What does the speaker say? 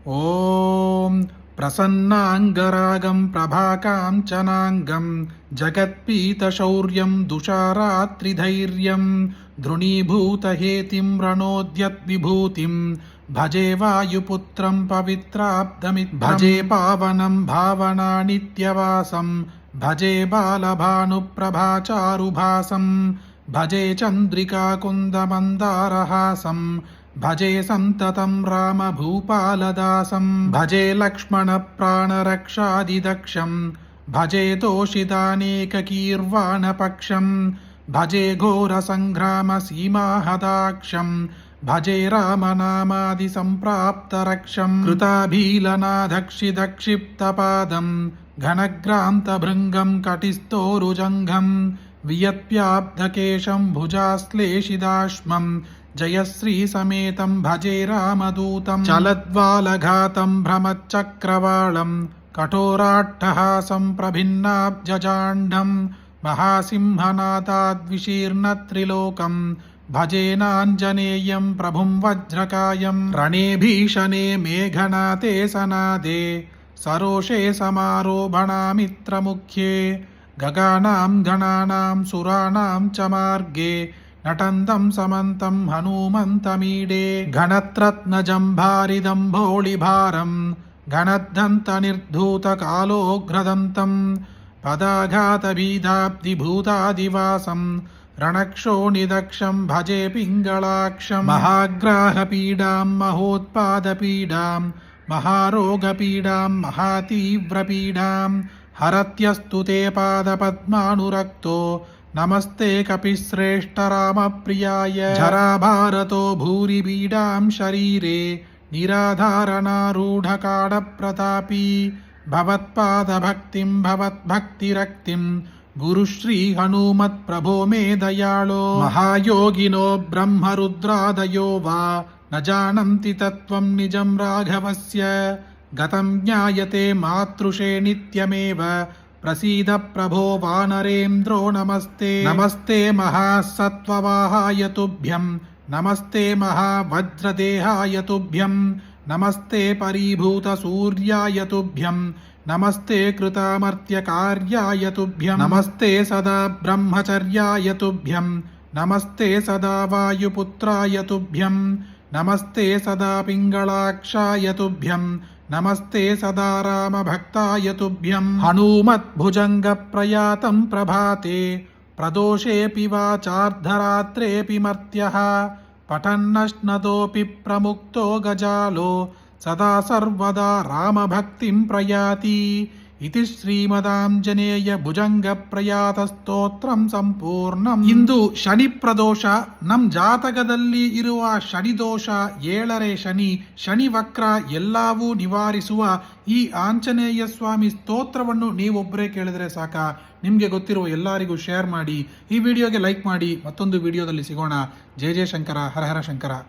ॐ प्रसन्नाङ्गरागं प्रभाकाञ्चनाङ्गं जगत्पीतशौर्यं दुषारात्रिधैर्यं धृणीभूतहेतिं रणोद्यद्विभूतिं भजे वायुपुत्रं पवित्राब्धमित्रं भजे पावनं भावनानित्यवासं भजे बालभानुप्रभाचारुभासं भजे चन्द्रिकाकुन्दमन्दारहासं भजे सन्ततं रामभूपालदासं भजे लक्ष्मणप्राणरक्षादिदक्षं भजे तोषितानेककीर्वाणपक्षं भजे घोरसङ्ग्रामसीमाहताक्षं भजे रामनामादिसम्प्राप्तरक्षं कृताभीलनादक्षिदक्षिप्तपादं घनग्रान्तभृङ्गं कटिस्थोरुजङ्घं वियत्प्याब्धकेशं भुजाश्लेषिदाश्मं जयश्रीसमेतं भजे रामदूतं चलद्वालघातं भ्रमच्चक्रवालं कठोराट्टहासं प्रभिन्नाब्जजाण्डं महासिंहनाथाद्विशीर्णत्रिलोकं भजेनाञ्जनेयं प्रभुं वज्रकायं रणे भीषणे मेघनाथे सनादे सरोषे समारोभणामित्रमुख्ये गगानां गणानां सुराणां च मार्गे नटन्तं समन्तं हनुमन्तमीडे घनत्रत्नजम्भारिदम्भोळिभारं घनद्धन्तनिर्धूतकालोऽघ्रदन्तं पदाघातभीदाब्धिभूतादिवासं रणक्षोणिदक्षं भजे पिङ्गलाक्षं महाग्राहपीडां महोत्पादपीडां महारोगपीडां महातीव्रपीडां हरत्यस्तु ते पादपद्मानुरक्तो नमस्ते कपिश्रेष्ठ रामप्रियाय जराभारतो भूरिपीडां शरीरे निराधारणारूढकाडप्रतापी भवत्पादभक्तिं भवद्भक्तिरक्तिं गुरुश्री हनुमत्प्रभो मे दयाळो महायोगिनो ब्रह्मरुद्रादयो वा न जानन्ति तत्त्वं निजं राघवस्य गतं ज्ञायते मातृषे नित्यमेव प्रसीद प्रभो वानरेन्द्रो नमस्ते नमस्ते महासत्त्ववाहाय तुभ्यं नमस्ते महावज्रदेहाय तुभ्यं नमस्ते परीभूतसूर्याय तुभ्यं नमस्ते कृतामर्त्यकार्याय तुभ्यं नमस्ते सदा ब्रह्मचर्याय तुभ्यं नमस्ते सदा वायुपुत्राय तुभ्यं नमस्ते सदा पिङ्गलाक्षाय तुभ्यं नमस्ते सदा रामभक्ताय तुभ्यं हनूमद्भुजङ्गप्रयातं प्रभाते प्रदोषेऽपि वा चार्धरात्रेऽपि मर्त्यः पठन्नश्नतोऽपि प्रमुक्तो गजालो सदा सर्वदा रामभक्तिं प्रयाति इति ಶ್ರೀಮದಾಂಜನೇಯ ಭುಜಂಗ ಪ್ರಯಾತ ಸ್ತೋತ್ರಂ ಸಂಪೂರ್ಣಂ. ಇಂದು ಶನಿ ಪ್ರದೋಷ. ನಮ್ಮ ಜಾತಕದಲ್ಲಿ ಇರುವ ಶನಿ ದೋಷ, 7ನೇ ಶನಿ, ಶನಿ ವಕ್ರ ಎಲ್ಲವೂ ನಿವಾರಿಸುವ ಈ ಆಂಜನೇಯ ಸ್ವಾಮಿ ಸ್ತೋತ್ರವನ್ನು ನೀವೊಬ್ಬರೇ ಕೇಳಿದ್ರೆ ಸಾಕ. ನಿಮಗೆ ಗೊತ್ತಿರುವ ಎಲ್ಲರಿಗೂ ಶೇರ್ ಮಾಡಿ, ಈ ವಿಡಿಯೋಗೆ ಲೈಕ್ ಮಾಡಿ. ಮತ್ತೊಂದು ವಿಡಿಯೋದಲ್ಲಿ ಸಿಗೋಣ. ಜಯ ಜಯ ಶಂಕರ, ಹರ ಹರ ಶಂಕರ.